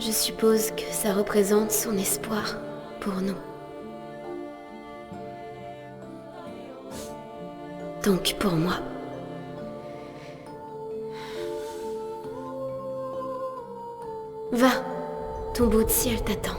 Je suppose que ça représente son espoir pour nous. Donc pour moi. Va, ton bout de ciel t'attend.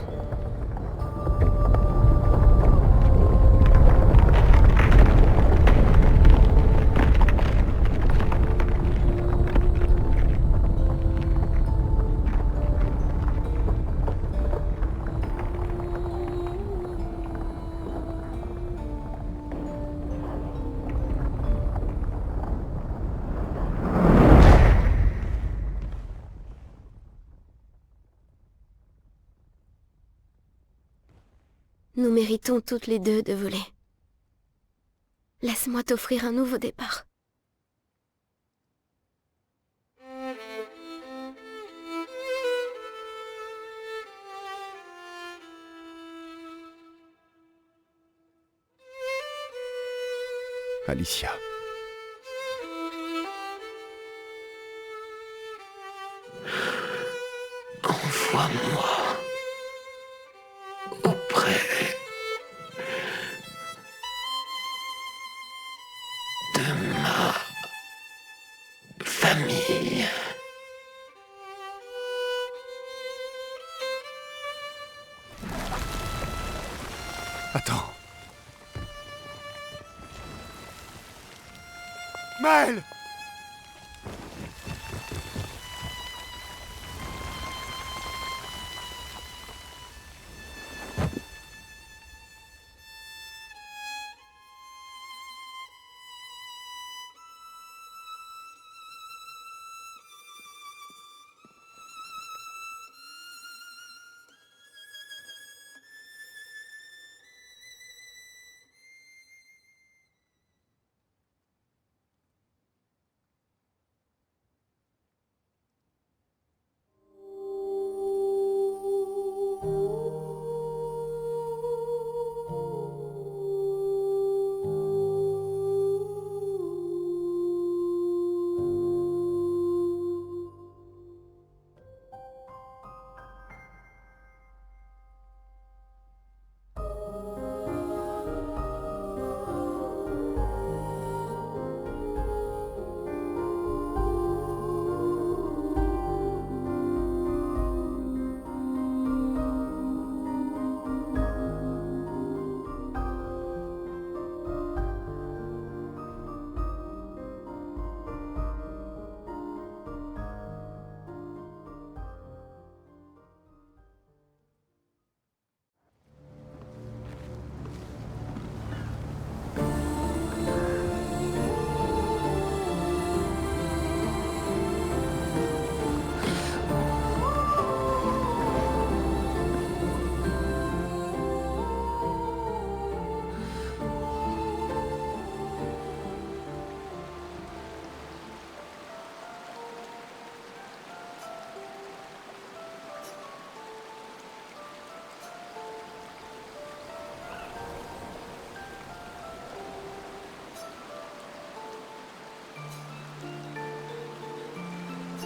Nous méritons toutes les deux de voler. Laisse-moi t'offrir un nouveau départ. Alicia. Envoie-moi auprès de ma famille. Attends. Maël!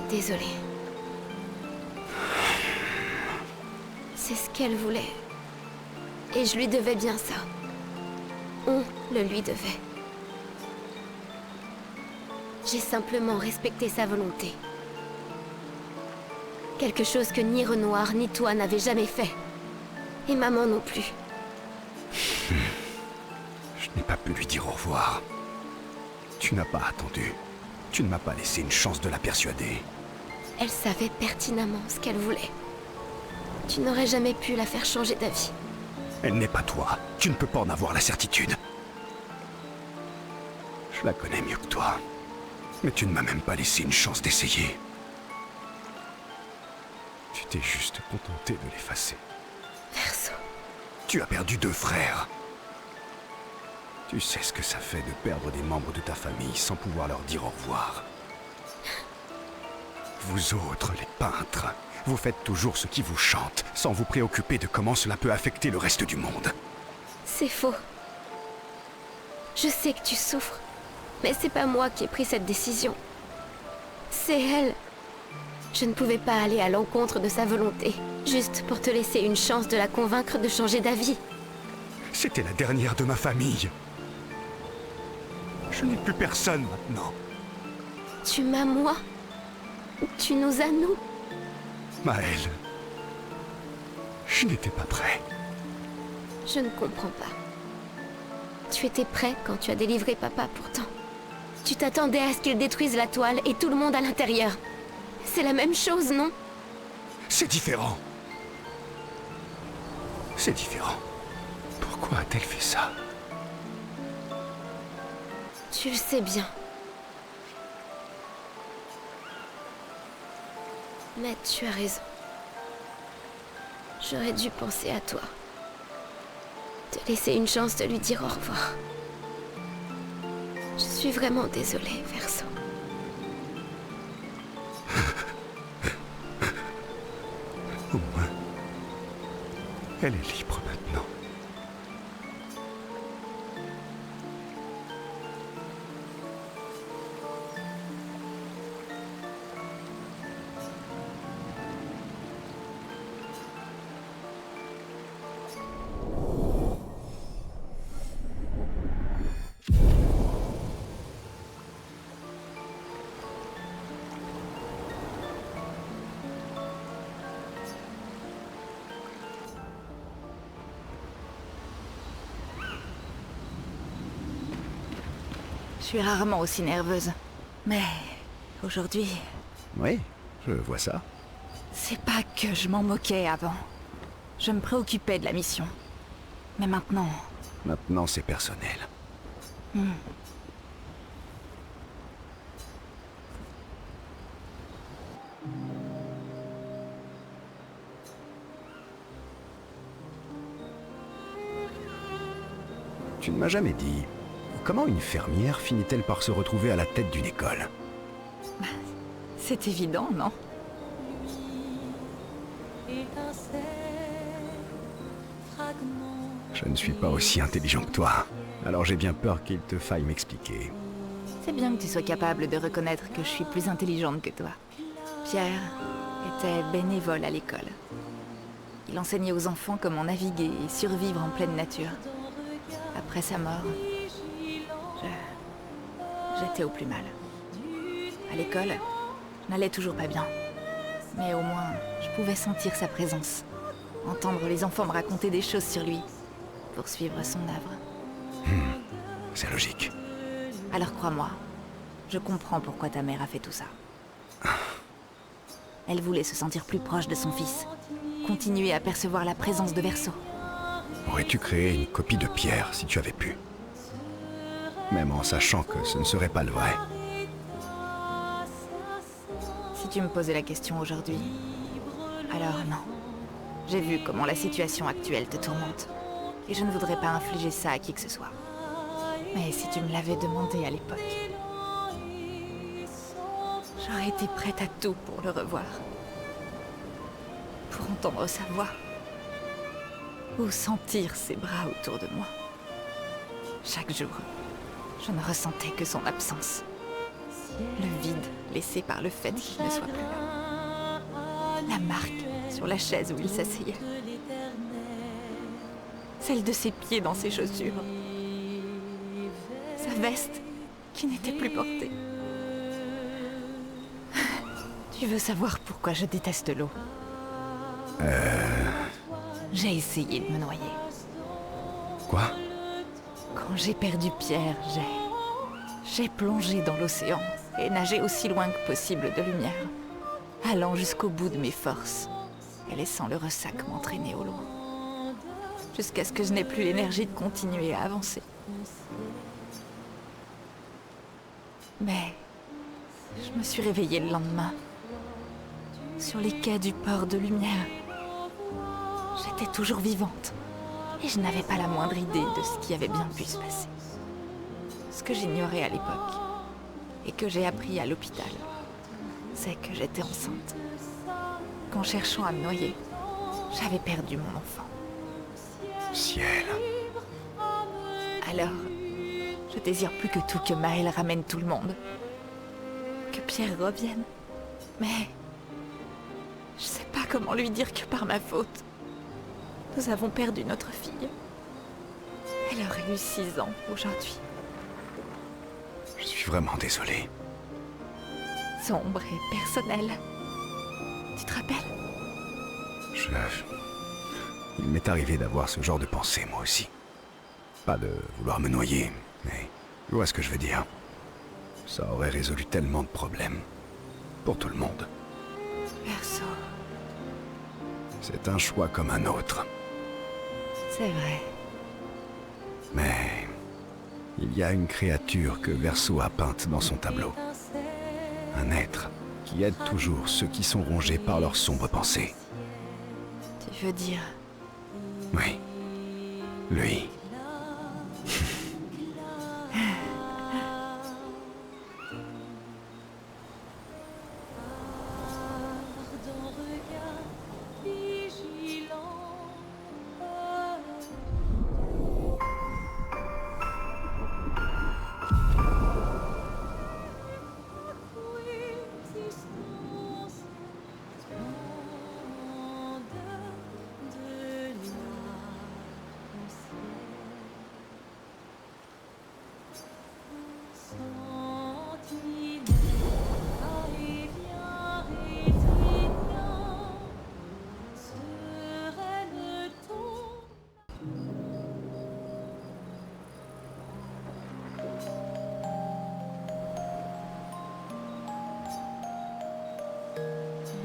Désolée. C'est ce qu'elle voulait. Et je lui devais bien ça. On le lui devait. J'ai simplement respecté sa volonté. Quelque chose que ni Renoir ni toi n'avaient jamais fait. Et maman non plus. Je n'ai pas pu lui dire au revoir. Tu n'as pas attendu. Tu ne m'as pas laissé une chance de la persuader. Elle savait pertinemment ce qu'elle voulait. Tu n'aurais jamais pu la faire changer d'avis. Elle n'est pas toi. Tu ne peux pas en avoir la certitude. Je la connais mieux que toi. Mais tu ne m'as même pas laissé une chance d'essayer. Tu t'es juste contenté de l'effacer. Verso. Tu as perdu 2 frères. Tu sais ce que ça fait de perdre des membres de ta famille sans pouvoir leur dire au revoir. Vous autres, les peintres, vous faites toujours ce qui vous chante, sans vous préoccuper de comment cela peut affecter le reste du monde. C'est faux. Je sais que tu souffres, mais c'est pas moi qui ai pris cette décision. C'est elle. Je ne pouvais pas aller à l'encontre de sa volonté, juste pour te laisser une chance de la convaincre de changer d'avis. C'était la dernière de ma famille. Je n'ai plus personne maintenant. Tu m'as moi. Tu nous as nous. Maël. Je n'étais pas prêt. Je ne comprends pas. Tu étais prêt quand tu as délivré papa pourtant. Tu t'attendais à ce qu'il détruise la toile et tout le monde à l'intérieur. C'est la même chose, non? C'est différent. C'est différent. Pourquoi a-t-elle fait ça? Tu le sais bien. Mais tu as raison. J'aurais dû penser à toi. Te laisser une chance de lui dire au revoir. Je suis vraiment désolée, Verso. Au moins, elle est libre maintenant. Je suis rarement aussi nerveuse. Mais aujourd'hui, Oui, je vois ça. c'est pas que je m'en moquais avant. Je me préoccupais de la mission. Mais maintenant, Maintenant, c'est personnel. Tu ne m'as jamais dit comment une fermière finit-elle par se retrouver à la tête d'une école? c'est évident, non? Je ne suis pas aussi intelligent que toi, alors j'ai bien peur qu'il te faille m'expliquer. C'est bien que tu sois capable de reconnaître que je suis plus intelligente que toi. Pierre était bénévole à l'école. Il enseignait aux enfants comment naviguer et survivre en pleine nature. Après sa mort, j'étais au plus mal. À l'école, je n'allais toujours pas bien. Mais au moins, je pouvais sentir sa présence. Entendre les enfants me raconter des choses sur lui. Poursuivre son œuvre. C'est logique. Alors crois-moi, je comprends pourquoi ta mère a fait tout ça. Elle voulait se sentir plus proche de son fils. Continuer à percevoir la présence de Verso. Aurais-tu créé une copie de Pierre si tu avais pu? Même en sachant que ce ne serait pas le vrai. Si tu me posais la question aujourd'hui, alors non. J'ai vu comment la situation actuelle te tourmente. Et je ne voudrais pas infliger ça à qui que ce soit. Mais si tu me l'avais demandé à l'époque, j'aurais été prête à tout pour le revoir. Pour entendre sa voix. Ou sentir ses bras autour de moi. Chaque jour, je ne ressentais que son absence. Le vide laissé par le fait qu'il ne soit plus là. La marque sur la chaise où il s'asseyait. Celle de ses pieds dans ses chaussures. Sa veste qui n'était plus portée. Tu veux savoir pourquoi je déteste l'eau? J'ai essayé de me noyer. Quoi? Quand j'ai perdu Pierre, j'ai plongé dans l'océan et nagé aussi loin que possible de lumière, allant jusqu'au bout de mes forces et laissant le ressac m'entraîner au loin, jusqu'à ce que je n'ai plus l'énergie de continuer à avancer. Mais je me suis réveillée le lendemain, sur les quais du port de lumière. J'étais toujours vivante. Et je n'avais pas la moindre idée de ce qui avait bien pu se passer. Ce que j'ignorais à l'époque, et que j'ai appris à l'hôpital, c'est que j'étais enceinte. Qu'en cherchant à me noyer, j'avais perdu mon enfant. Ciel. Alors, je désire plus que tout que Maël ramène tout le monde. Que Pierre revienne. Mais comment lui dire que par ma faute, nous avons perdu notre fille. Elle aurait eu 6 ans aujourd'hui. Je suis vraiment désolé. Sombre et personnelle. Tu te rappelles? Il m'est arrivé d'avoir ce genre de pensée, moi aussi. Pas de vouloir me noyer, mais tu vois ce que je veux dire. Ça aurait résolu tellement de problèmes. Pour tout le monde. Verso, C'est un choix comme un autre. c'est vrai. Mais il y a une créature que Verso a peinte dans son tableau. Un être qui aide toujours ceux qui sont rongés par leurs sombres pensées. Tu veux dire... Oui. Lui.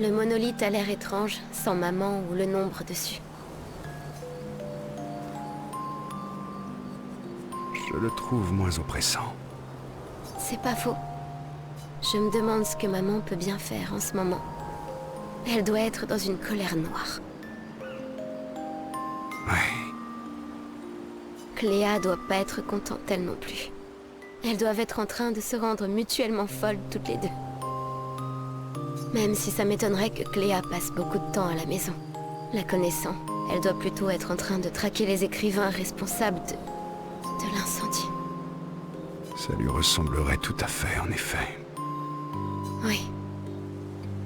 Le monolithe a l'air étrange, sans maman ou le nombre dessus. Je le trouve moins oppressant. C'est pas faux. Je me demande ce que maman peut bien faire en ce moment. Elle doit être dans une colère noire. Ouais. Cléa doit pas être contente, elle non plus. Elles doivent être en train de se rendre mutuellement folles toutes les deux. Même si ça m'étonnerait que Cléa passe beaucoup de temps à la maison. La connaissant, elle doit plutôt être en train de traquer les écrivains responsables de l'incendie. Ça lui ressemblerait tout à fait, en effet. Oui.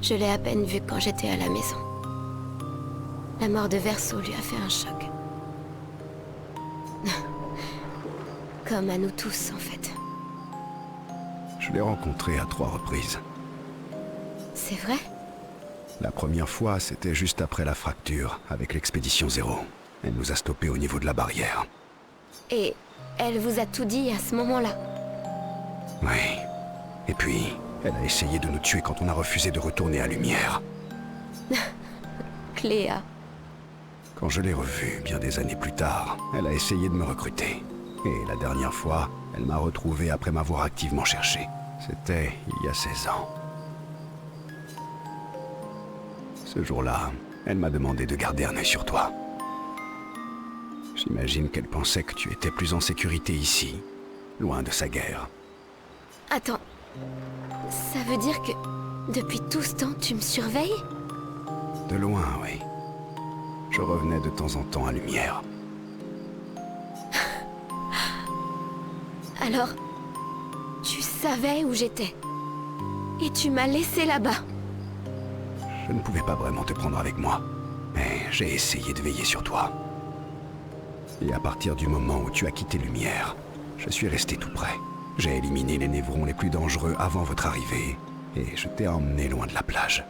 Je l'ai à peine vue quand j'étais à la maison. La mort de Verso lui a fait un choc. Comme à nous tous, en fait. Je l'ai rencontré à 3 reprises. C'est vrai? La première fois, c'était juste après la fracture, avec l'expédition 0. Elle nous a stoppés au niveau de la barrière. Et elle vous a tout dit à ce moment-là? Oui. Et puis, elle a essayé de nous tuer quand on a refusé de retourner à Lumière. Cléa. Quand je l'ai revue, bien des années plus tard, elle a essayé de me recruter. Et la dernière fois, elle m'a retrouvé après m'avoir activement cherché. C'était il y a 16 ans. Ce jour-là, elle m'a demandé de garder un œil sur toi. J'imagine qu'elle pensait que tu étais plus en sécurité ici, loin de sa guerre. Attends. Ça veut dire que depuis tout ce temps, tu me surveilles? De loin, oui. Je revenais de temps en temps à Lumière. Alors, tu savais où j'étais. Et tu m'as laissé là-bas. Je ne pouvais pas vraiment te prendre avec moi, mais j'ai essayé de veiller sur toi. Et à partir du moment où tu as quitté Lumière, je suis resté tout près. J'ai éliminé les névrons les plus dangereux avant votre arrivée, et je t'ai emmené loin de la plage.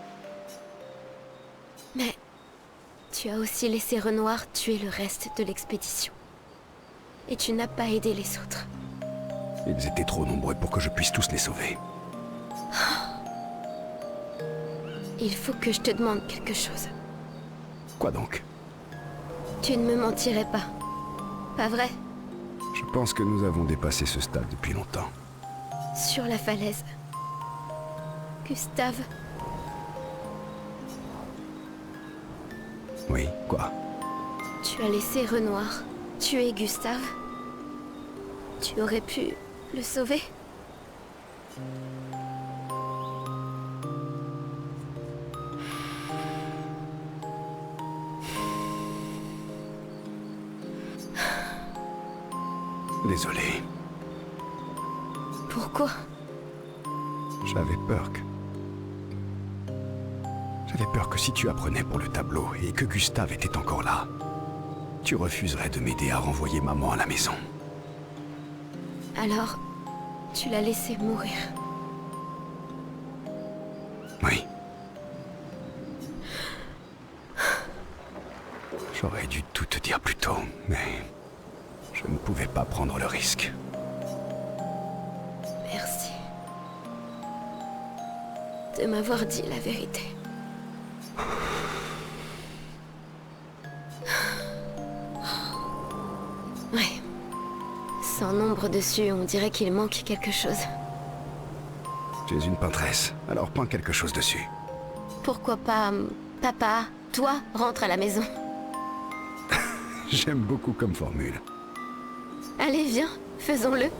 Mais tu as aussi laissé Renoir tuer le reste de l'expédition. Et tu n'as pas aidé les autres. Ils étaient trop nombreux pour que je puisse tous les sauver. Il faut que je te demande quelque chose. Quoi donc? Tu ne me mentirais pas. Pas vrai? Je pense que nous avons dépassé ce stade depuis longtemps. Sur la falaise. Gustave, Oui, quoi? tu as laissé Renoir tuer Gustave. Tu aurais pu le sauver? Désolé, Pourquoi? j'avais peur J'avais peur que si tu apprenais pour le tableau et que Gustave était encore là, tu refuserais de m'aider à renvoyer maman à la maison. Alors, tu l'as laissé mourir. Oui. J'aurais dû tout te dire plus tôt, mais je ne pouvais pas prendre le risque. Merci. De m'avoir dit la vérité. Ouais. Sans nombre dessus, on dirait qu'il manque quelque chose. Tu es une peintresse, alors peins quelque chose dessus. Pourquoi pas, papa, toi, rentre à la maison. J'aime beaucoup comme formule. Allez, viens, faisons-le.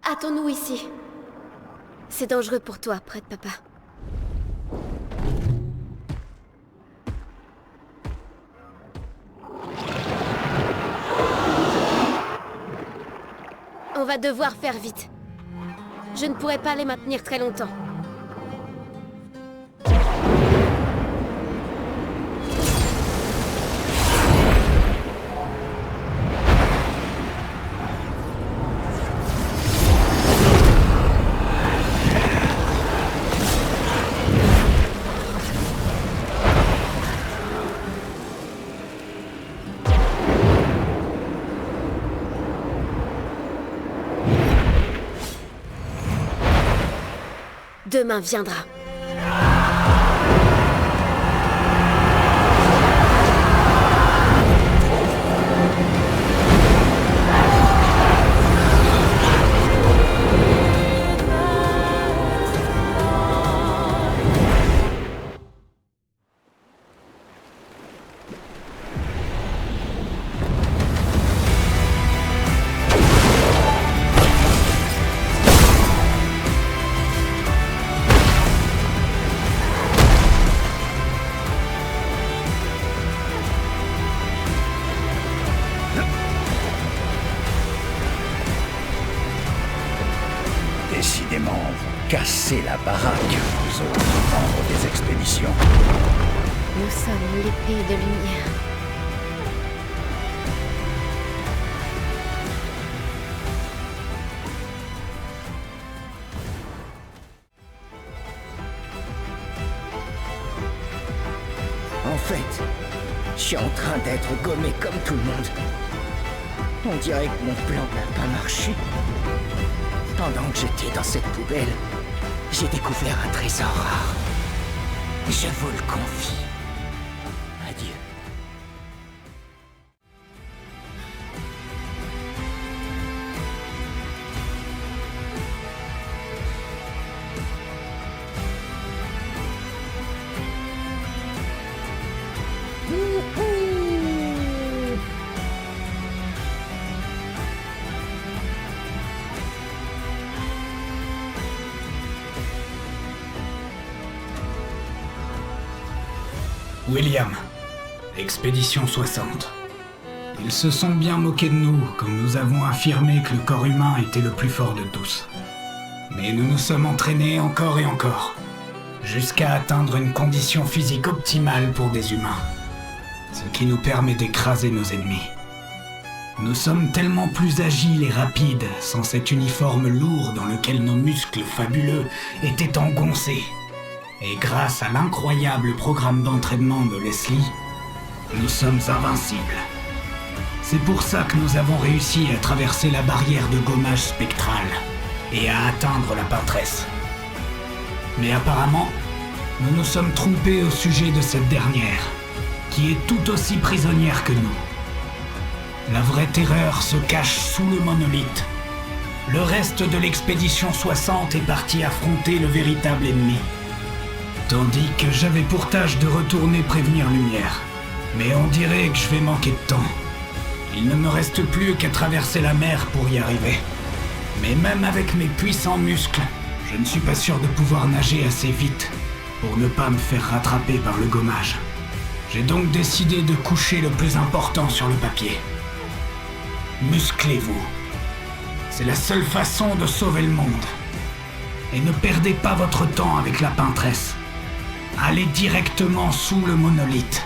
Hâtons-nous ici. C'est dangereux pour toi, près de papa. On va devoir faire vite. Je ne pourrai pas les maintenir très longtemps. Demain viendra. Décidément, vous cassez la baraque, vous autres membres des expéditions. Nous sommes l'épée de lumière. En fait, je suis en train d'être gommé comme tout le monde. On dirait que mon plan n'a pas marché. Pendant que j'étais dans cette poubelle, j'ai découvert un trésor rare. Je vous le confie. Adieu. William, Expédition 60. Ils se sont bien moqués de nous quand nous avons affirmé que le corps humain était le plus fort de tous. Mais nous nous sommes entraînés encore et encore. jusqu'à atteindre une condition physique optimale pour des humains, ce qui nous permet d'écraser nos ennemis. Nous sommes tellement plus agiles et rapides sans cet uniforme lourd dans lequel nos muscles fabuleux étaient engoncés. Et grâce à l'incroyable programme d'entraînement de Leslie, nous sommes invincibles. C'est pour ça que nous avons réussi à traverser la barrière de gommage spectral et à atteindre la Paintresse. Mais apparemment, nous nous sommes trompés au sujet de cette dernière, qui est tout aussi prisonnière que nous. La vraie terreur se cache sous le monolithe. Le reste de l'expédition 60 est parti affronter le véritable ennemi. Tandis que j'avais pour tâche de retourner prévenir Lumière. Mais on dirait que je vais manquer de temps. Il ne me reste plus qu'à traverser la mer pour y arriver. Mais même avec mes puissants muscles, je ne suis pas sûr de pouvoir nager assez vite pour ne pas me faire rattraper par le gommage. J'ai donc décidé de coucher le plus important sur le papier. Musclez-vous. C'est la seule façon de sauver le monde. Et ne perdez pas votre temps avec la Paintresse. Allez directement sous le monolithe.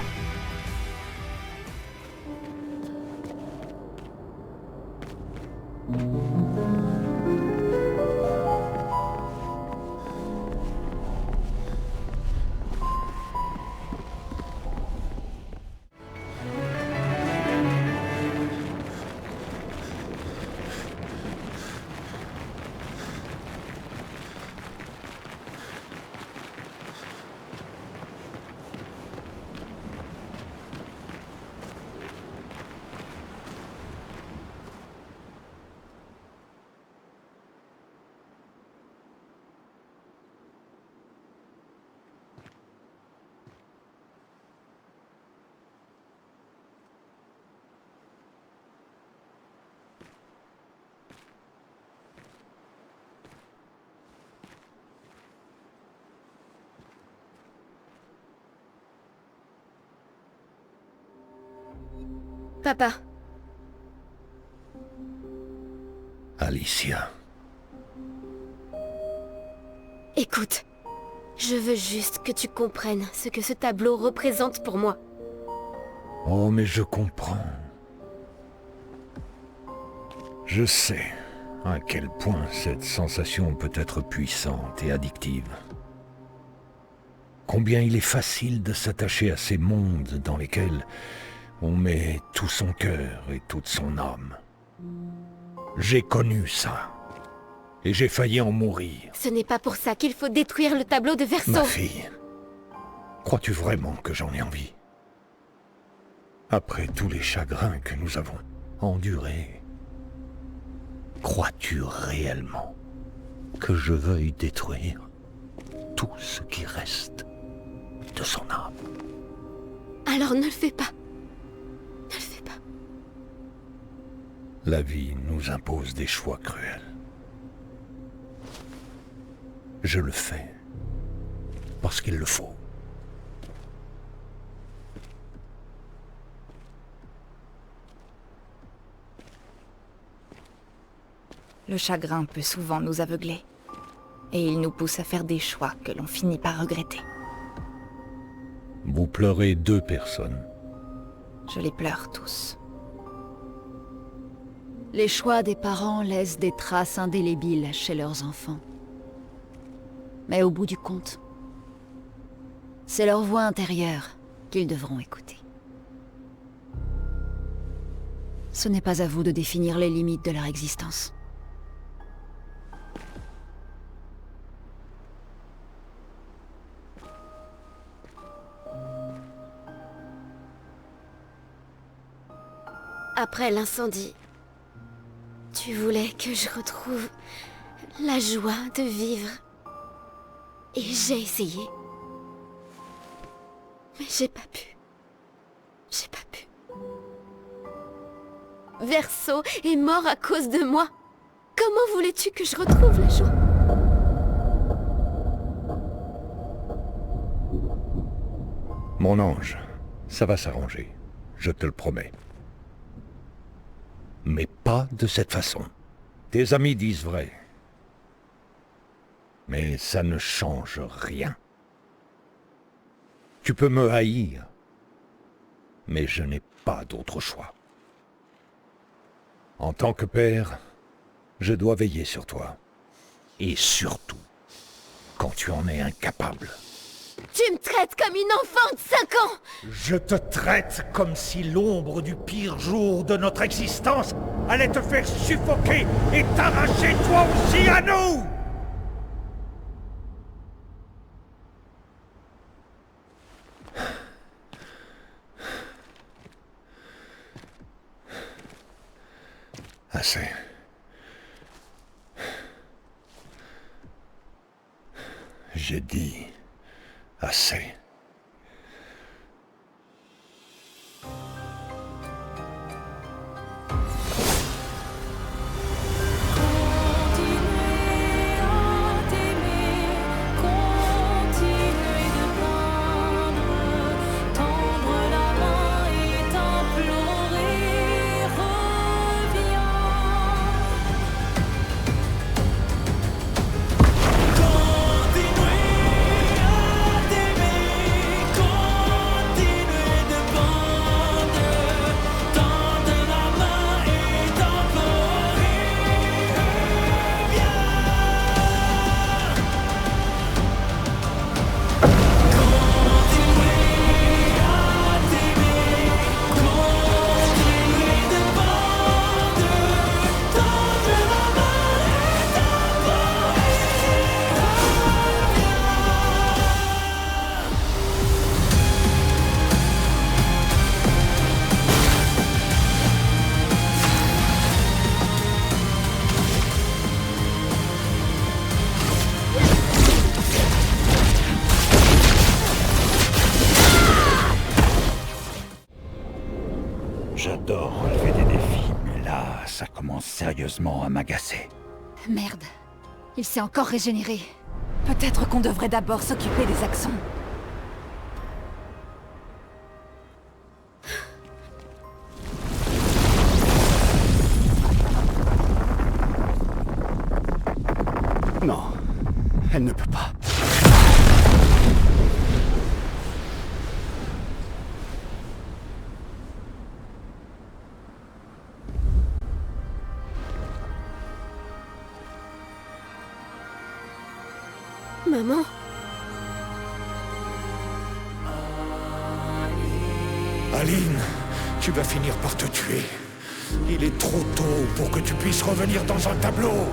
Papa, Alicia. écoute. Je veux juste que tu comprennes ce que ce tableau représente pour moi. Oh, mais je comprends. Je sais à quel point cette sensation peut être puissante et addictive. Combien il est facile de s'attacher à ces mondes dans lesquels on met tout son cœur et toute son âme. J'ai connu ça. Et j'ai failli en mourir. Ce n'est pas pour ça qu'il faut détruire le tableau de Verso. Ma fille, crois-tu vraiment que j'en ai envie? Après tous les chagrins que nous avons endurés, crois-tu réellement que je veuille détruire tout ce qui reste de son âme? Alors ne le fais pas. Ne le fais pas. La vie nous impose des choix cruels. Je le fais parce qu'il le faut. Le chagrin peut souvent nous aveugler. Et il nous pousse à faire des choix que l'on finit par regretter. Vous pleurez 2 personnes. Je les pleure tous. Les choix des parents laissent des traces indélébiles chez leurs enfants. Mais au bout du compte, c'est leur voix intérieure qu'ils devront écouter. Ce n'est pas à vous de définir les limites de leur existence. Après l'incendie, tu voulais que je retrouve la joie de vivre. Et j'ai essayé. Mais j'ai pas pu. J'ai pas pu. Verso est mort à cause de moi. Comment voulais-tu que je retrouve la joie? Mon ange, ça va s'arranger. Je te le promets. Mais pas de cette façon. Tes amis disent vrai. Mais ça ne change rien. Tu peux me haïr, mais je n'ai pas d'autre choix. En tant que père, je dois veiller sur toi. Et surtout, quand tu en es incapable. Tu me traites comme une enfant de 5 ans! Je te traite comme si l'ombre du pire jour de notre existence allait te faire suffoquer et t'arracher toi aussi à nous! Assez. J'ai dit assez. J'adore relever des défis, mais là, ça commence sérieusement à m'agacer. Merde. Il s'est encore régénéré. Peut-être qu'on devrait d'abord s'occuper des accents. Non, elle ne peut pas. Maman? Aline, tu vas finir par te tuer. Il est trop tôt pour que tu puisses revenir dans un tableau.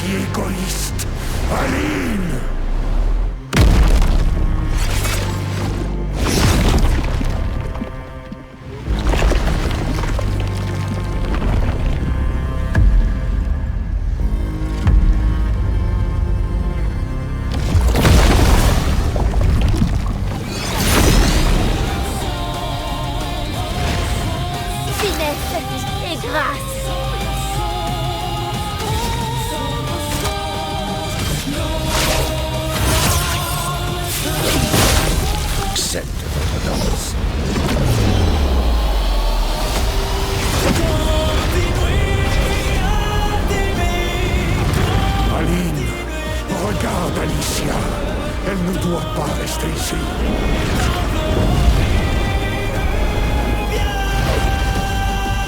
Égoïste, Aline! Finesse et grâce. Accepte votre danse. Aline,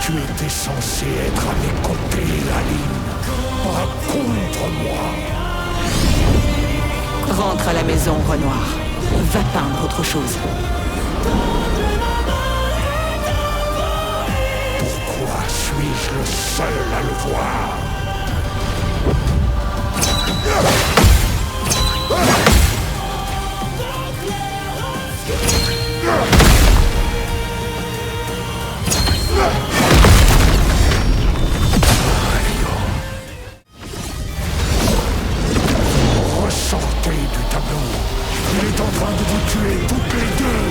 Tu étais censé être à mes côtés, Aline. Pas contre moi. Rentre à la maison, Renoir. Va peindre autre chose. Pourquoi suis-je le seul à le voir? Ressortez du tableau. Il est en train de vous tuer toutes les deux.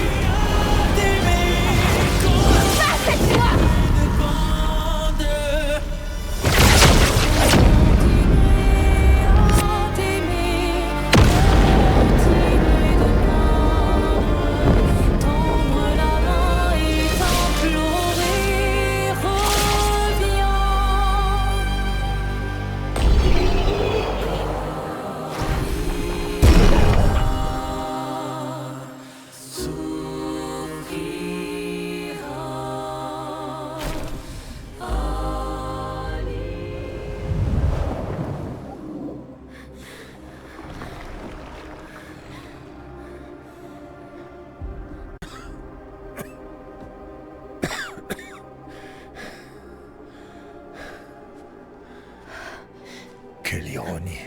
Quelle ironie.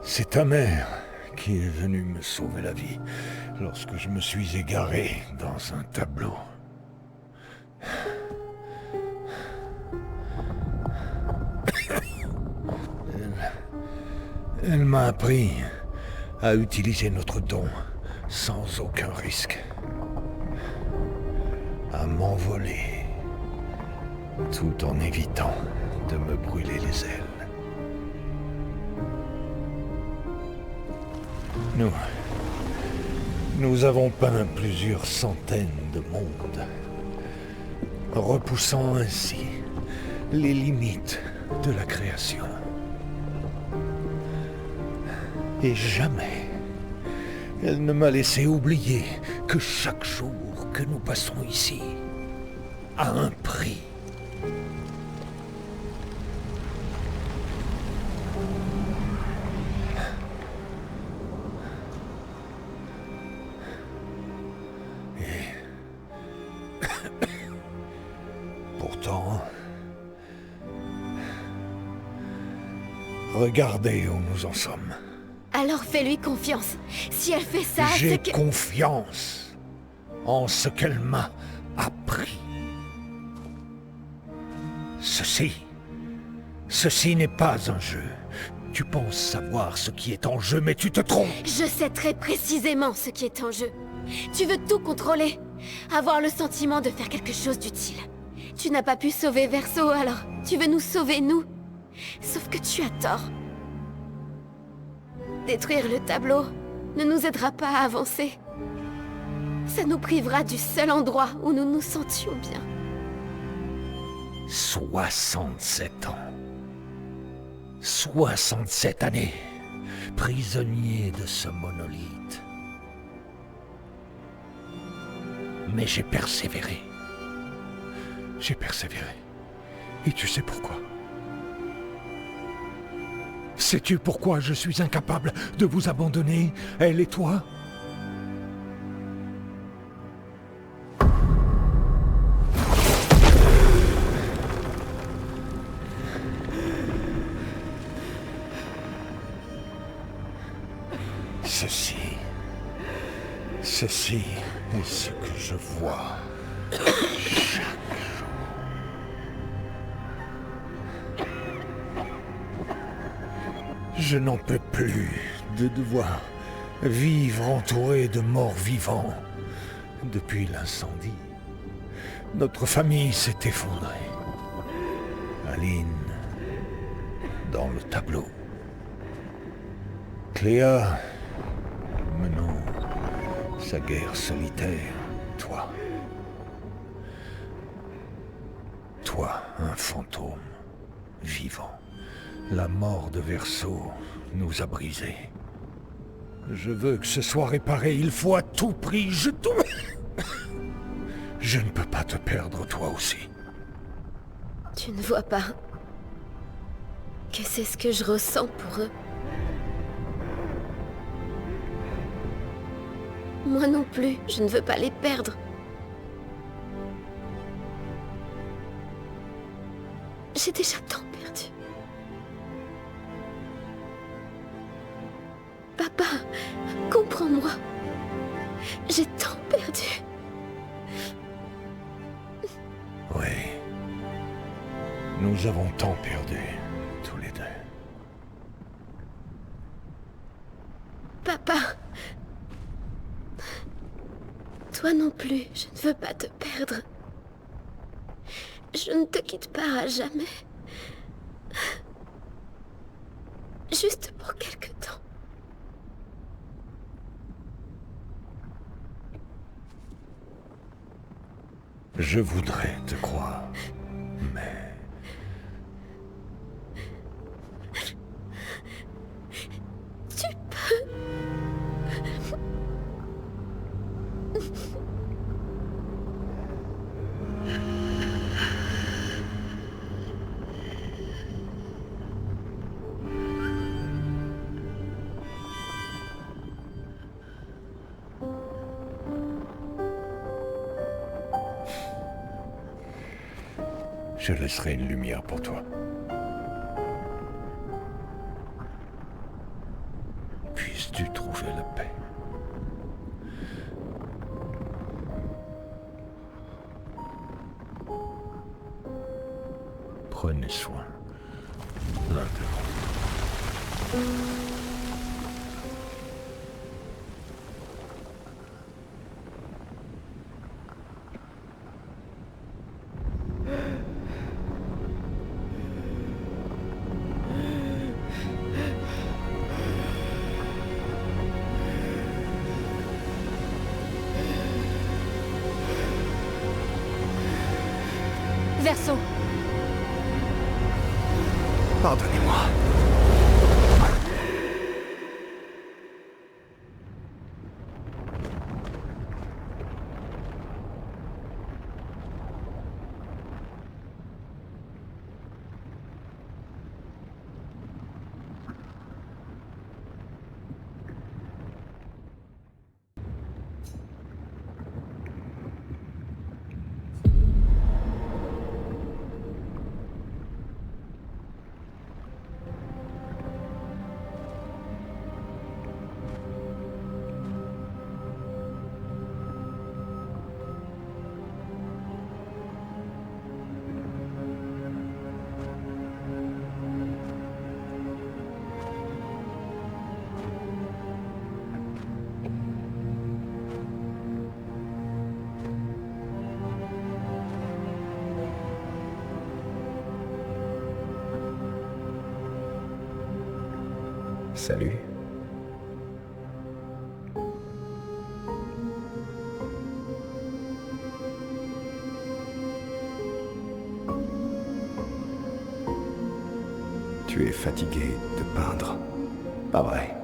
C'est ta mère qui est venue me sauver la vie lorsque je me suis égaré dans un tableau. Elle m'a appris à utiliser notre don sans aucun risque. À m'envoler tout en évitant de me brûler les ailes. Nous avons peint plusieurs centaines de mondes, repoussant ainsi les limites de la création. Et jamais elle ne m'a laissé oublier que chaque jour que nous passons ici a un prix. Pourtant, regardez où nous en sommes. Alors fais-lui confiance. Si elle fait ça, J'ai c'est que... confiance en ce qu'elle m'a appris. Ceci n'est pas un jeu. Tu penses savoir ce qui est en jeu, mais tu te trompes. Je sais très précisément ce qui est en jeu. Tu veux tout contrôler. Avoir le sentiment de faire quelque chose d'utile. Tu n'as pas pu sauver Verso, alors tu veux nous sauver, nous. Sauf que tu as tort. Détruire le tableau ne nous aidera pas à avancer. Ça nous privera du seul endroit où nous nous sentions bien. 67 ans. 67 années. Prisonnier de ce monolithe. Mais j'ai persévéré. J'ai persévéré. Et tu sais pourquoi? Sais-tu pourquoi je suis incapable de vous abandonner, elle et toi? Ceci est ce que je vois chaque jour. Je n'en peux plus de devoir vivre entouré de morts vivants. Depuis l'incendie, notre famille s'est effondrée. Aline, dans le tableau. Cléa, menant sa guerre solitaire, toi. Toi, un fantôme, vivant. La mort de Verso nous a brisés. Je veux que ce soit réparé, il faut à tout prix, je ne peux pas te perdre toi aussi. Tu ne vois pas que c'est ce que je ressens pour eux. Moi non plus, je ne veux pas les perdre. J'ai déjà tant perdu. Papa, comprends-moi. J'ai tant perdu. Oui. Nous avons tant perdu, tous les deux. Papa. Toi non plus, je ne veux pas te perdre. Je ne te quitte pas à jamais. Juste pour quelque temps. Je voudrais te croire, mais... Tu peux... Je laisserai une lumière pour toi. Puisses-tu trouver la paix. Prenez soin l'un de l'autre. Verso. Pardonnez-moi. Salut. Tu es fatigué de peindre, pas vrai?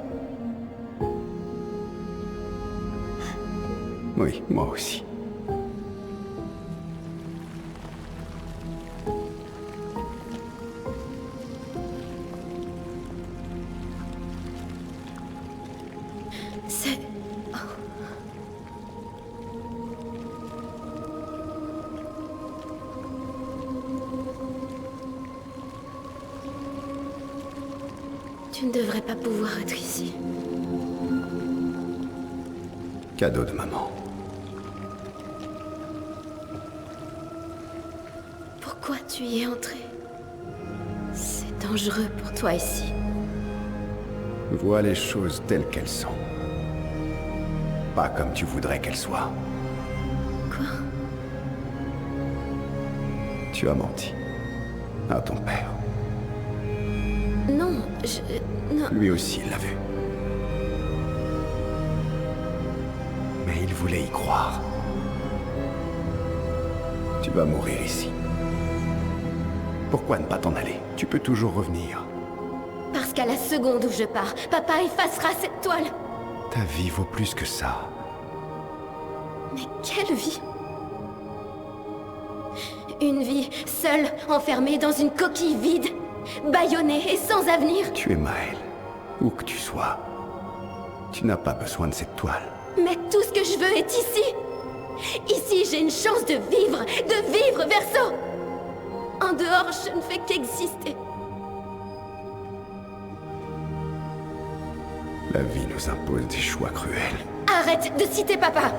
Oui, moi aussi. C'est... Tu ne devrais pas pouvoir être ici. Cadeau de maman. Pourquoi tu y es entré? C'est dangereux pour toi ici. Vois les choses telles qu'elles sont. Pas comme tu voudrais qu'elles soient. Quoi? Tu as menti. À ton père. Non, non... Lui aussi l'a vu. Mais il voulait y croire. Tu vas mourir ici. Pourquoi ne pas t'en aller? Tu peux toujours revenir. Parce qu'à la seconde où je pars, papa effacera cette toile. Ta vie vaut plus que ça. Mais quelle vie? Une vie seule, enfermée dans une coquille vide, bâillonnée et sans avenir. Tu es Maël, où que tu sois. Tu n'as pas besoin de cette toile. Mais tout ce que je veux est ici. Ici, j'ai une chance de vivre, Verso. En dehors, je ne fais qu'exister. La vie nous impose des choix cruels. Arrête de citer papa.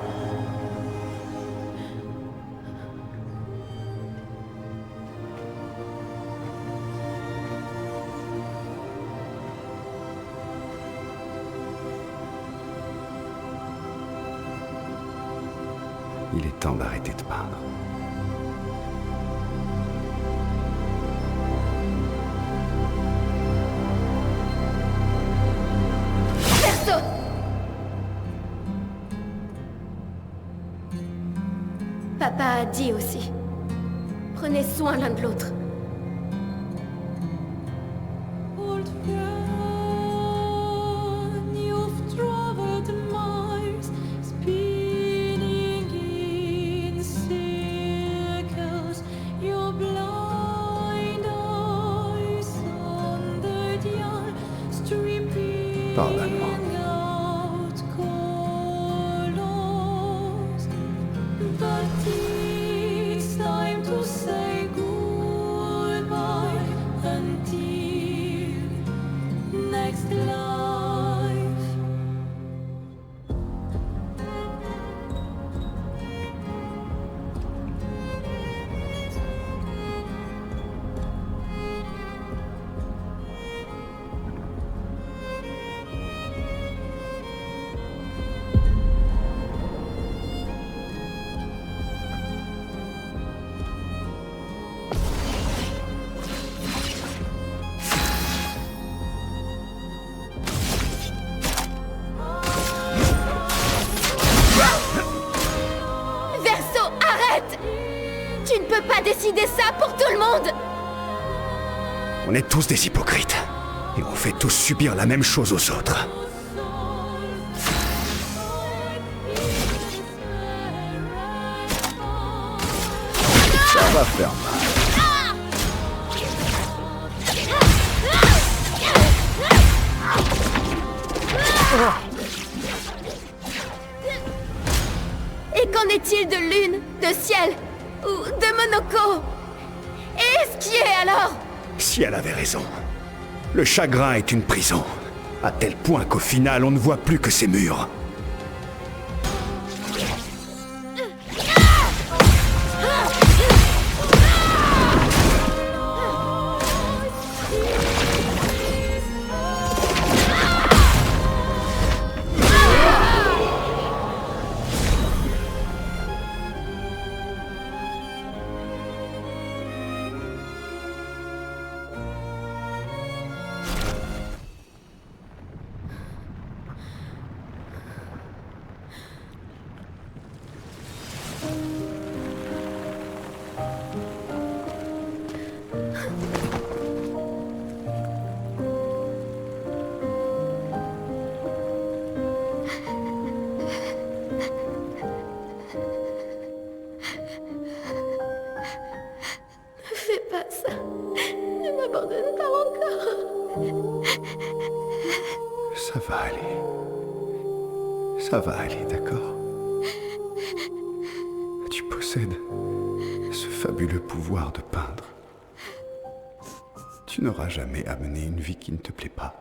Il est temps d'arrêter de peindre. Verso! Papa a dit aussi. Prenez soin l'un de l'autre. Pardonne-moi. Verso, arrête! Tu ne peux pas décider ça pour tout le monde! On est tous des hypocrites. Et on fait tous subir la même chose aux autres. Ça va faire mal. Et qu'en est-il de Lune, de Ciel ou de Monoko? Et ce qui est alors? Si elle avait raison. Le chagrin est une prison. À tel point qu'au final, on ne voit plus que ses murs. Fais pas ça. Ne m'abandonne pas encore. Ça va aller. Ça va aller, d'accord? Tu possèdes ce fabuleux pouvoir de peindre. Tu n'auras jamais amené une vie qui ne te plaît pas.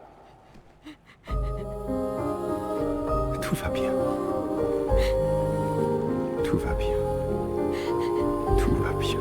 Tout va bien. Tout va bien. Tout va bien.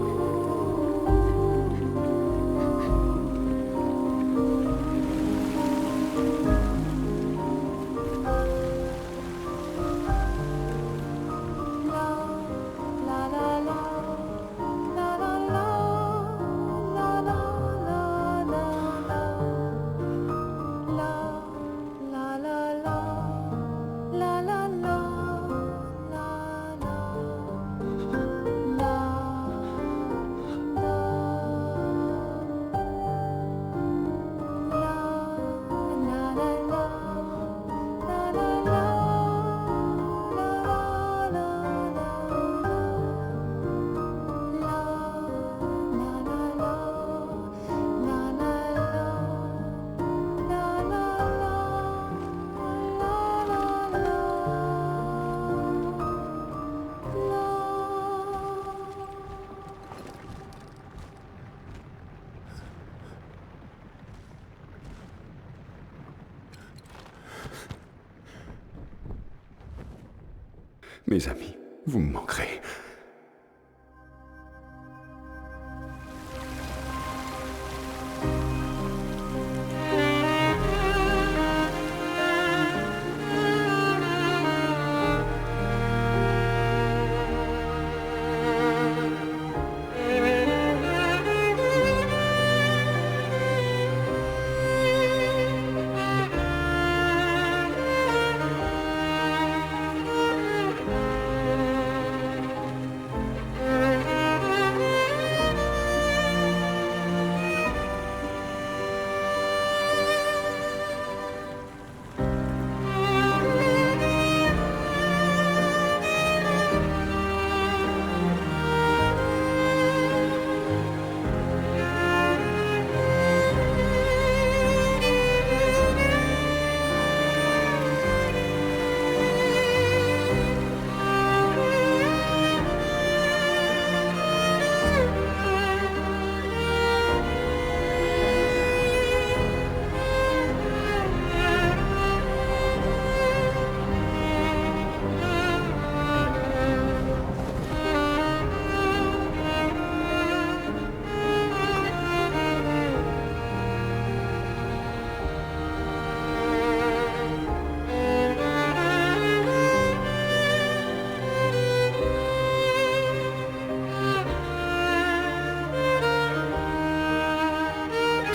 Mes amis, vous me manquerez.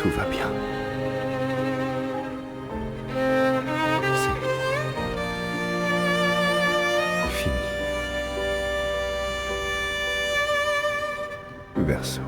Tout va bien. C'est fini. Verseau.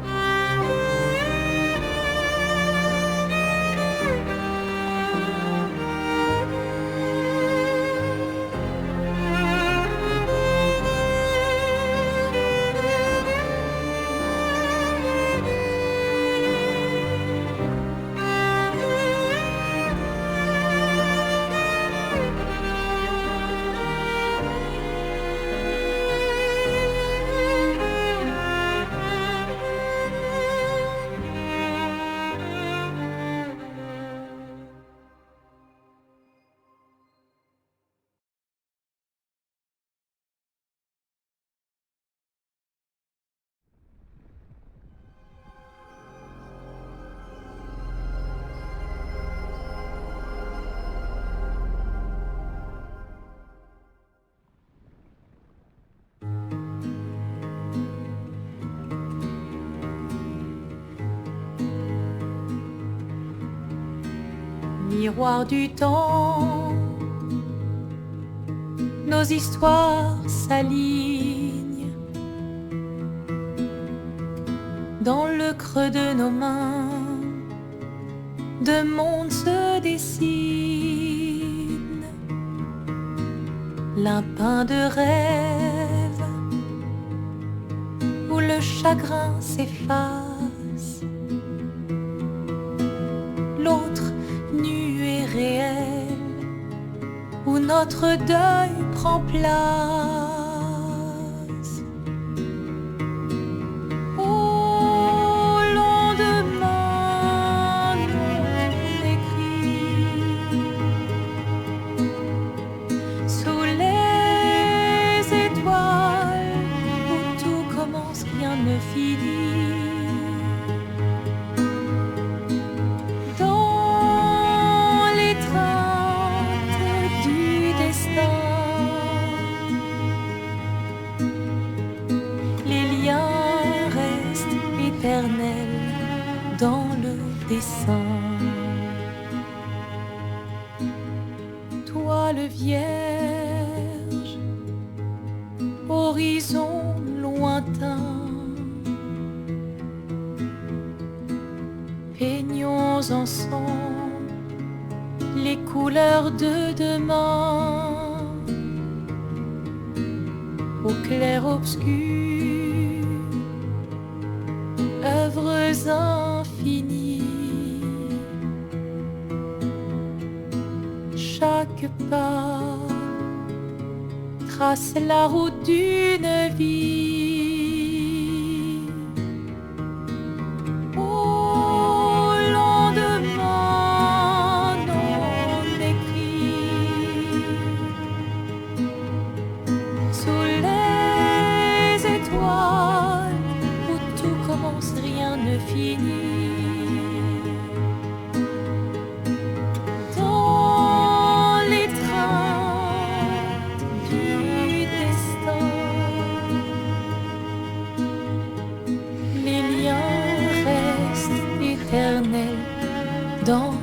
Miroir du temps, nos histoires s'alignent dans le creux de nos mains. Deux mondes se dessinent, l'un peint de rêve où le chagrin s'efface, l'autre nu et réel où notre deuil prend place. Au lendemain non écrit, sous les étoiles où tout commence, rien ne finit. Dans le dessin, toile vierge, horizon lointain, peignons ensemble les couleurs de demain, au clair-obscur, œuvres infinies. Chaque pas trace la route d'une vie. Au lendemain non écrit, sous commence, rien ne finit. Dans l'étreinte du destin, les liens restent éternels dans